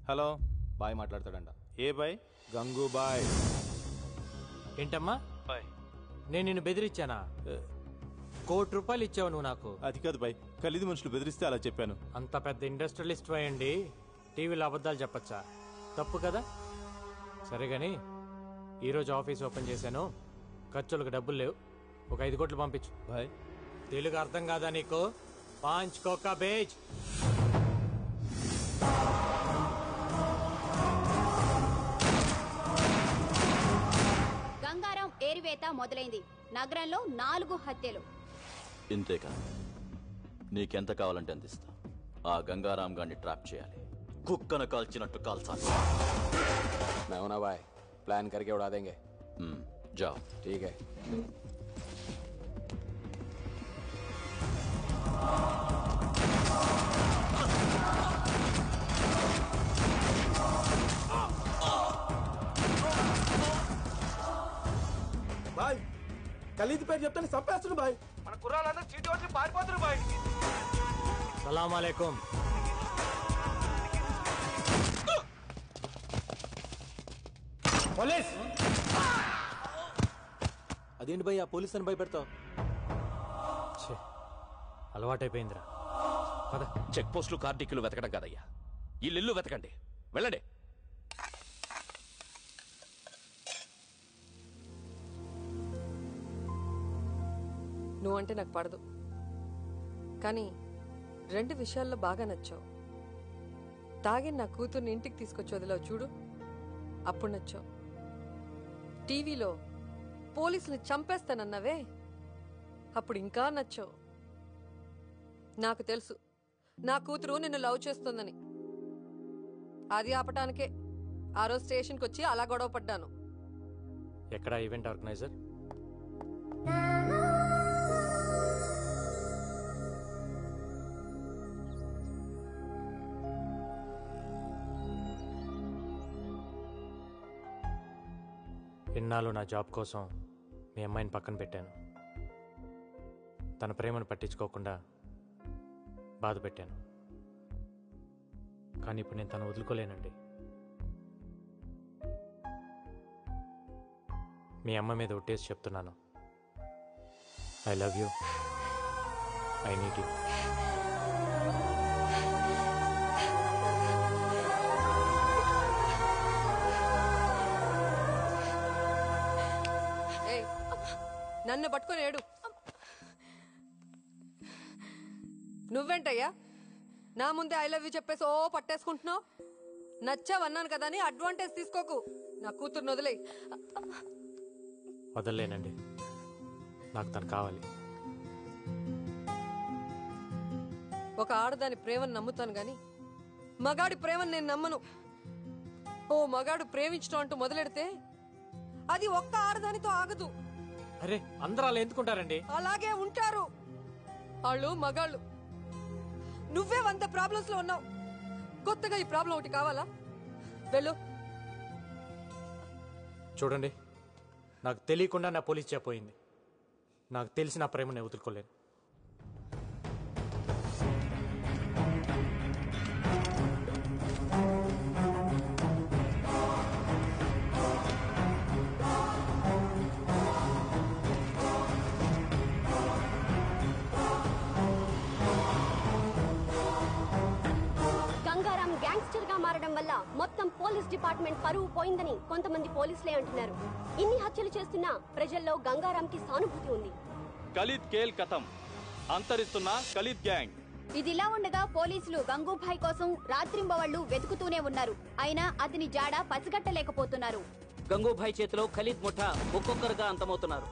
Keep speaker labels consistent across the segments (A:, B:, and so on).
A: Hello బాయ్ మాట్లాడతాడంట. ఏ బాయ్? గంగూబాయ్.
B: ఏంటమ్మా
A: బాయ్
B: నేను నిన్ను బెదిరించానా? ₹1,00,00,000 ఇచ్చావు నువ్వు నాకు.
A: అది కాదు బాయ్, ఖలీదు మనుషులు బెదిరిస్తే అలా చెప్పాను.
B: అంత పెద్ద ఇండస్ట్రియలిస్ట్ అయ్యండి టీవీలో అబద్ధాలు చెప్పచ్చా? తప్పు కదా. సరే గాని ఈరోజు ఆఫీస్ ఓపెన్ చేశాను, ఖర్చులకు డబ్బులు లేవు, ఒక 5 కోట్లు పంపించు.
A: బాయ్
B: తెలుగు అర్థం కాదా నీకు? 5 కోకా బేజ్.
C: గంగారాం ఏరివేత మొదలైంది. నగరంలో 4 హత్యలు.
D: ఇంతేకా? నీకెంత కావాలంటే అందిస్తా. ఆ గంగారాం గారిని ట్రాప్ చేయాలి, కుక్కను కాల్చినట్టు కాల్చాలి.
E: मैं हूं ना भाई, प्लान करके उड़ा देंगे.
D: जाओ.
E: ठीक है.
F: బాయ్ ఖలీద్ పేరు చెప్తాను చంపేస్తున్నా బాయ్. మన కుర్రాళ్ళందరూ చీటి వచ్చి పారిపోతున్నారు బాయ్.
B: సలాం అలైకుం. పోలీస్.
A: అదేంటి భయ్ ఆ పోలీస్ అని భయపెడతావు?
B: అలవాటైపోయిందిరా. పద.
G: చెక్ పోస్టులు కార్డిక్యులు వెతకడం కాదయ్యా, ఇల్లు వెతకండి. వెళ్ళండి.
H: నువ్వంటే నాకు పడదు, కానీ 2 విషయాల్లో బాగా నచ్చావు. తాగి నా కూతుర్ని ఇంటికి తీసుకొచ్చి వదిలావు చూడు, అప్పుడు నచ్చావు. టీవీలో పోలీసులు చంపేస్తానన్నావే, అప్పుడు ఇంకా నచ్చావు. నాకు తెలుసు నా కూతురు నిన్ను లవ్ చేస్తుందని. అది ఆపటానికే ఆ రోజు స్టేషన్కి వచ్చి అలా గొడవ పడ్డాను.
B: ఎక్కడ ఈవెంట్ ఆర్గనైజర్? ఇన్నాళ్ళు నా జాబ్ కోసం మీ అమ్మాయిని పక్కన పెట్టాను, తన ప్రేమను పట్టించుకోకుండా బాధ పెట్టాను. కానీ ఇప్పుడు నేను తను వదులుకోలేనండి. మీ అమ్మ మీద ఒట్టేసి చెప్తున్నాను, I love you, I need you.
H: నన్ను పట్టుకొని ఏడు. నువ్వేంటయ్యా నా ముందే ఐ లవ్ యూ చెప్పేసి ఓ పట్టేసుకుంటున్నావు? నచ్చావన్నాను కదా అని అడ్వాంటేజ్ తీసుకోకు. నా కూతుర్ని వదిలే.
B: వదలలేనండి, నాకు తను కావాలి.
H: ఒక ఆడదాని ప్రేమను నమ్ముతాను గాని మగాడి ప్రేమను నేను నమ్మను. ఓ మగాడు ప్రేమించడం అంటూ మొదలెడితే అది ఒక్క ఆడదానితో ఆగదు.
B: అరే అందరూ అలా ఎందుకుంటారండి?
H: అలాగే ఉంటారు వాళ్ళు మగాళ్ళు. నువ్వే 100 ప్రాబ్లమ్స్ లో ఉన్నావు, కొత్తగా ఈ ప్రాబ్లం ఒకటి కావాలా? వెళ్ళు.
B: చూడండి, నాకు తెలియకుండా నా పోలీస్ చెప్పోయింది. నాకు తెలిసి నా ప్రేమను వదులుకోలేను.
C: మారడం వల్ల మొత్తం పోలీస్ డిపార్ట్మెంట్ పరువు పోయిందని కొంతమంది పోలీసులే అంటున్నారు. ఇన్ని హత్యలు చేస్తున్నా ప్రజల్లో గంగారాంకి సానుభూతి ఉంది.
I: ఖలీద్ కేల్ కథం, అంతరిస్తున్న ఖలీద్ గ్యాంగ్.
C: ఇదిలా ఉండగా పోలీసులు గంగూభాయ్ కోసం రాత్రింబవళ్లు వెతుకుతూనే ఉన్నారు. అయినా అతని జాడ పసిగట్టలేకపోతున్నారు.
J: గంగూభాయ్ చేతిలో ఖలీద్ ముఠా ఒక్కొక్కరుగా అంతమవుతున్నారు.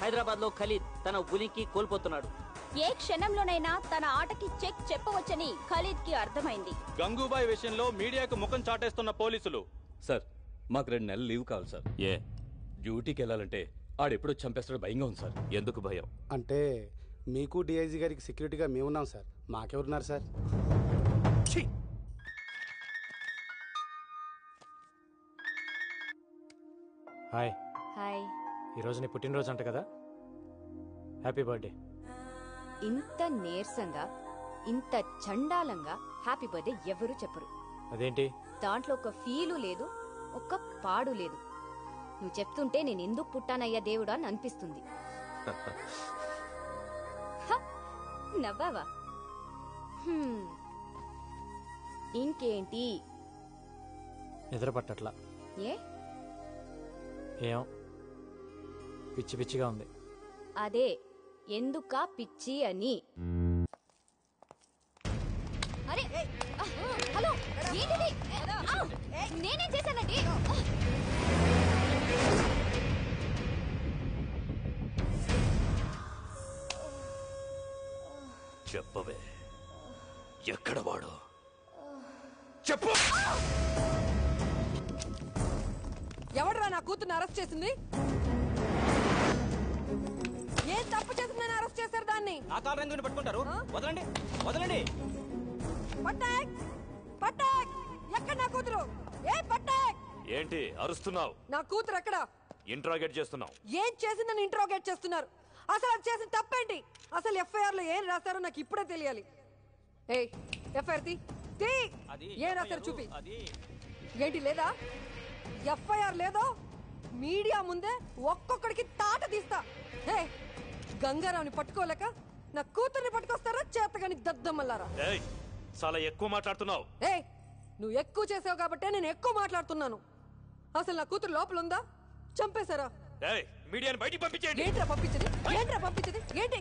J: హైదరాబాద్ లో ఖలీద్ తన ఉనికి కోల్పోతున్నాడు.
C: ఏ క్షణంలోనైనా తన ఆటకి చెక్ చెప్పవచ్చని ఖలీద్ కి అర్థమైంది.
I: గంగూబాయ్ విషయంలో మీడియాకు ముఖం చాటేస్తున్న పోలీసులు.
G: సార్ మాకు 2 నెలలు లీవ్ కావాలి సార్. ఏ డ్యూటీకి వెళ్ళాలంటే ఆడెప్పుడు చంపేస్తాడో భయంగా ఉంది సార్. ఎందుకు భయం
F: అంటే మీకు డిఐజీ గారికి సెక్యూరిటీగా మేమున్నాం సార్, మాకెవరున్నారు సార్?
B: హాయ్.
C: హాయ్.
B: ఈరోజు నీ పుట్టినరోజు అంట కదా, హ్యాపీ బర్త్డే.
C: ఇంత నీరసంగా ఇంత చండాలంగా హ్యాపీ బర్త్డే ఎవరు చెప్పరు.
B: అదేంటి?
K: దాంట్లో ఒక ఫీలు లేదు, ఒక్క పాడు లేదు. నువ్వు చెప్తుంటే నేను ఎందుకు పుట్టానయ్యా దేవుడా అని అనిపిస్తుంది. హ, నవ్వావా? ఇంకేంటి?
B: నిద్ర పట్టట్లా.
K: ఏ?
B: ఏం పిచ్చి పిచ్చిగా ఉంది.
K: అదే ఎందుకా పిచ్చి అని. అరే హలో, ఏంటిది? నేనేం చేశానండి?
G: చెప్పవే, ఎక్కడ వాడు? చెప్పు.
H: ఎవడరా నా కూతుర్ని అరెస్ట్ చేసింది? ఏం తప్పు చేసిందని అరెస్ట్ చేశారు దాన్ని?
F: ఆ కాల్ రంగుని పట్టుకుంటారు. వదలండి, వదలండి.
H: పట్టాక్ పట్టాక్, ఎక్కడ నా కూతురు? ఏ పట్టాక్,
G: ఏంటి అరుస్తున్నావు?
H: నా కూతురు ఎక్కడ?
G: ఇంట్రాగేట్ చేస్తున్నావు.
H: ఏం చేసిందని ఇంట్రోగేట్ చేస్తున్నారు? అసలు అది చేసిన తప్పేంటి? అసలు ఎఫ్ఐఆర్ లో ఏం రాశారో నాకు ఇప్పుడే తెలియాలి. ఏయ్, ఎఫ్ఐఆర్ తీ. ఏం రాశారు చూపి. ఏంటి లేదా? ఎఫ్ఐఆర్ లేదో మీడియా ముందే ఒక్కొక్కడికి తాట తీస్తా. హే, గంగారావుని పట్టుకోలేక నా కూతుర్ని పట్టుకొస్తారా చేతగాని దద్దమ్మల్లారా?
G: చాలా ఎక్కువ మాట్లాడుతున్నావు.
H: ఏయ్, నువ్వు ఎక్కువ చేసావు కాబట్టే నేను ఎక్కువ మాట్లాడుతున్నాను. అసలు నా కూతురు లోపల ఉందా? చంపేశారా?
G: మీడియాని బయటికి పంపించేయండి.
H: ఏంట్రా పంపించది? ఏంట్రా పంపించది? ఏంటి?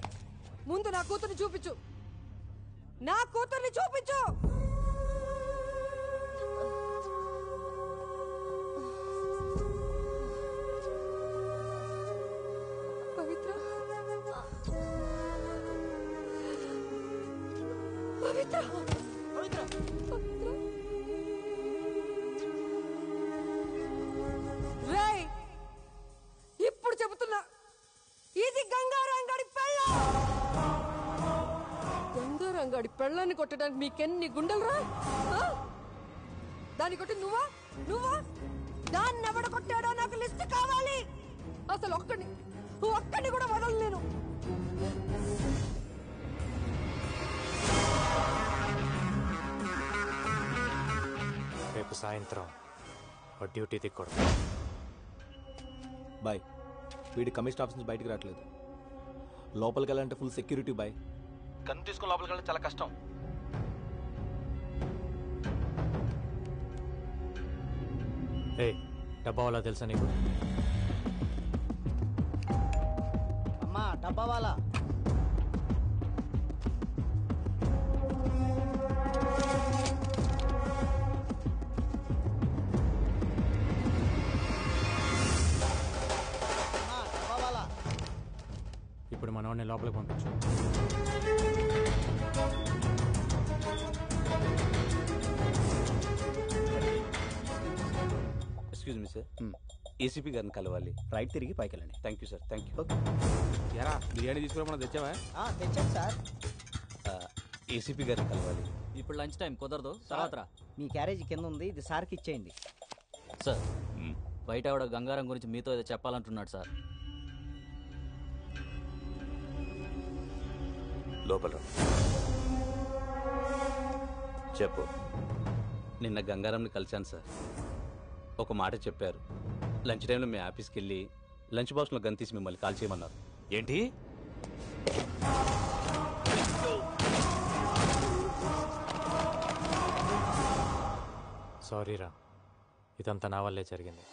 H: ముందు నా కూతుర్ని చూపించు. నా కూతుర్ని చూపించు. పవిత్ర, పవిత్ర, పవిత్ర, పవిత్ర. రేయ్, ఇప్పుడు చెబుతున్నా, ఇది గంగారంగాడి పెళ్ళం. గంగారంగాడి పెళ్ళాన్ని కొట్టడానికి మీకెన్ని గుండెలురా? దాన్ని కొట్టి నువ్వా? నువ్వా? దాన్ని ఎవడ కొట్టాడో నాకు లిస్ట్ కావాలి. అసలు ఒక్కడిని కూడా వదలలేను.
B: రేపు సాయంత్రం డ్యూటీ దిక్కూడదు.
F: బాయ్, వీడి కమిషన్ ఆఫీస్ నుంచి బయటికి రావట్లేదు. లోపలికి వెళ్ళాలంటే ఫుల్ సెక్యూరిటీ బాయ్. గన్ తీసుకుని లోపలికి వెళ్ళడం చాలా కష్టం.
B: ఏయ్, డబ్బా వాళ్ళ తెలుసా నీకు?
L: అమ్మా, డబ్బా వాళ్ళ.
B: ఇప్పుడు మనోడిని లోపలికి పంపించు.
M: ఎక్స్క్యూజ్ మీ సార్, ఏసీపీ గారిని కలవాలి.
L: రైట్ తిరిగి పైకి వెళ్ళండి.
M: Thank you sir. Thank you.
F: ఎరా, బిర్యానీ తీసుకురా, తెచ్చావా?
L: తెచ్చాను సార్.
M: ఏసీపీ గారిని కలవాలి.
J: ఇప్పుడు లంచ్ టైం కుదరదు, తర్వాత రా.
L: మీ క్యారేజీ కింద ఉంది, ఇది సార్కి ఇచ్చేయండి.
J: సార్, బయట ఆవిడ గంగారం గురించి మీతో ఏదో చెప్పాలంటున్నాడు సార్.
M: లోపల చెప్పు. నిన్న గంగారాంని కలిశాను సార్. ఒక మాట చెప్పారు. లంచ్ టైంలో మీ ఆఫీస్కి వెళ్ళి లంచ్ బాక్స్లో గన్ తీసి మిమ్మల్ని కాల్ చేయమన్నారు. ఏంటి?
B: సారీరా, ఇదంతా నా వల్లే జరిగింది.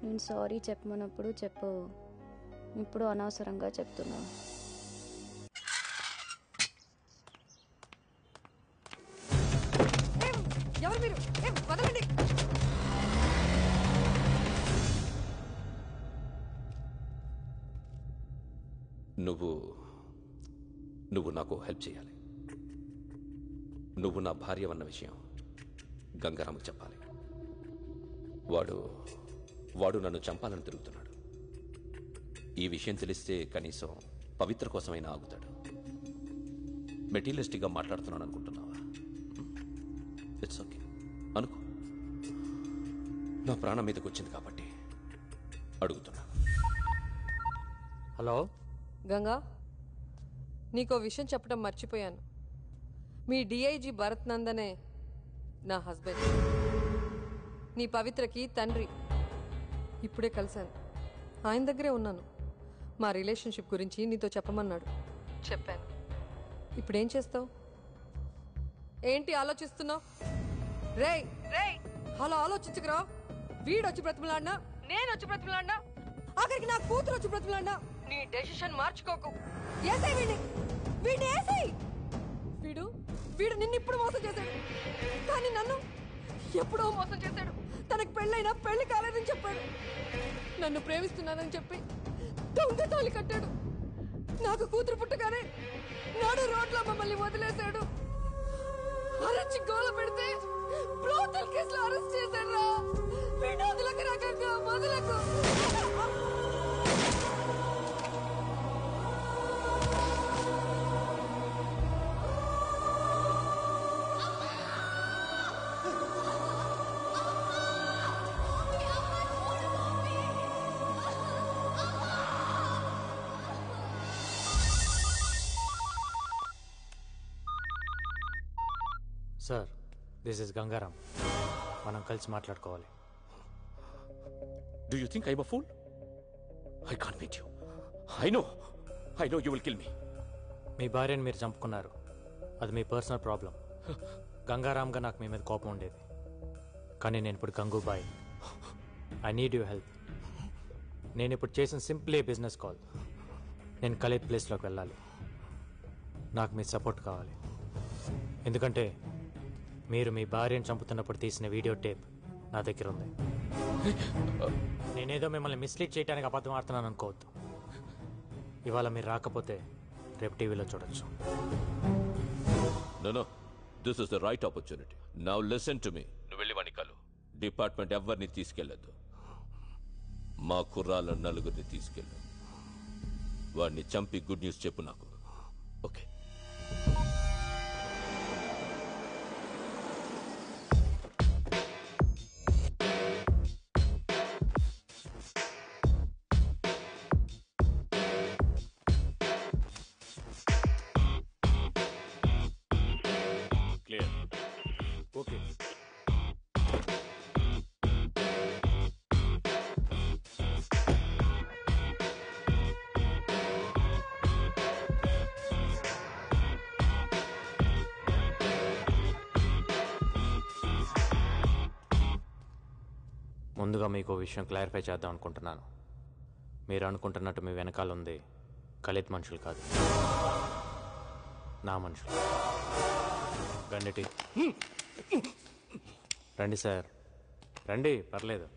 K: నేను సారీ చెప్పమన్నప్పుడు చెప్పు, ఇప్పుడు అనవసరంగా చెప్తున్నావు.
H: ఎవరు మీరు? వదలండి.
N: నువ్వు నాకు హెల్ప్ చేయాలి. నువ్వు నా భార్య అన్న విషయం గంగారాముకు చెప్పాలి. వాడు నన్ను చంపాలని తిరుగుతున్నాడు. ఈ విషయం తెలిస్తే కనీసం పవిత్ర కోసమైనా ఆగుతాడు. మెటీరియలిస్టిక్గా మాట్లాడుతున్నాను అనుకుంటున్నావా? ఇట్స్ ఓకే అనుకో. నా ప్రాణం మీదకి వచ్చింది కాబట్టి అడుగుతున్నా.
H: హలో గంగా, నీకో విషయం చెప్పడం మర్చిపోయాను. మీ డిఐజీ భరత్ నందనే నా హస్బెండ్, నీ పవిత్రకి తండ్రి. ఇప్పుడే కలిశాను, ఆయన దగ్గరే ఉన్నాను. మా రిలేషన్షిప్ గురించి నీతో చెప్పమన్నాడు, చెప్పాను. ఇప్పుడేం చేస్తావు? ఏంటి ఆలోచిస్తున్నావు? రేయ్ రేయ్, అలా ఆలోచించకురా. వీడొచ్చి బ్రతిమలాడినా, నేను వచ్చి బ్రతిమలాడినా, ఆఖరికి నా కూతురు వచ్చి బ్రతిమలాడినా నీ డెసిషన్ మార్చుకోకు. ఏసై వీడిని, వీడిని ఏసై. వీడు నిన్ను ఇప్పుడు మోసం చేశాడు, కానీ నన్ను ఎప్పుడో మోసం చేశాడు. తనకు పెళ్ళైనా పెళ్లి కాలేదని చెప్పాడు. నన్ను ప్రేమిస్తున్నానని చెప్పి దొంగ తాళి కట్టాడు. నాకు కూతురు పుట్టగానే నాడు రోడ్లో మమ్మల్ని వదిలేశాడు. అరచి గోల పెడితే బ్రోతల్ కేసులో అరెస్ట్ చేశాడు. వీడు వదలకు రకంగా వదలకు.
B: Sir, this is Gangaram. మనం కలిసి మాట్లాడుకోవాలి.
N: Do you think I'm a fool? I can't meet you. I know you will kill me.
B: మీ భార్యను మీరు చంపుకున్నారు, అది మీ పర్సనల్ ప్రాబ్లం. గంగారాంగా నాకు మీ మీద కోపం ఉండేది, కానీ నేను ఇప్పుడు Gangubai. I need you help. నేను ఇప్పుడు చేసిన సింప్లీ బిజినెస్ కాల్. నేను ఖలీద్ ప్లేస్లోకి వెళ్ళాలి. నాకు మీ సపోర్ట్ కావాలి, ఎందుకంటే మీరు మీ భార్యను చంపుతున్నప్పుడు తీసిన వీడియో టేప్ నా దగ్గర ఉంది. నేనేదో మిమ్మల్ని మిస్లీడ్ చేయడానికి అబద్ధం ఆడుతున్నాను అనుకోవద్దు. ఇవాళ మీరు రాకపోతే రేపు టీవీలో చూడొచ్చు.
N: No, this is the right opportunity. Now listen to me. నువ్వు వెళ్ళి వాణ్ణి కలు. డిపార్ట్మెంట్ ఎవరిని తీసుకెళ్ళదు. మా కుర్రాళ్ళ నలుగురిని తీసుకెళ్ళు. వాడిని చంపి గుడ్ న్యూస్ చెప్పు నాకు. ఓకే.
B: క్లియర్. ఓకే. ముందుగా మీకు విషయం క్లారిఫై చేద్దాం అనుకుంటున్నాను. మీరు అనుకుంటున్నట్టు మీ వెనకాల ఉంది ఖలీద్ మనుషులు కాదు, నా మనుషులు. రండి రండి సార్, రండి, పర్లేదు.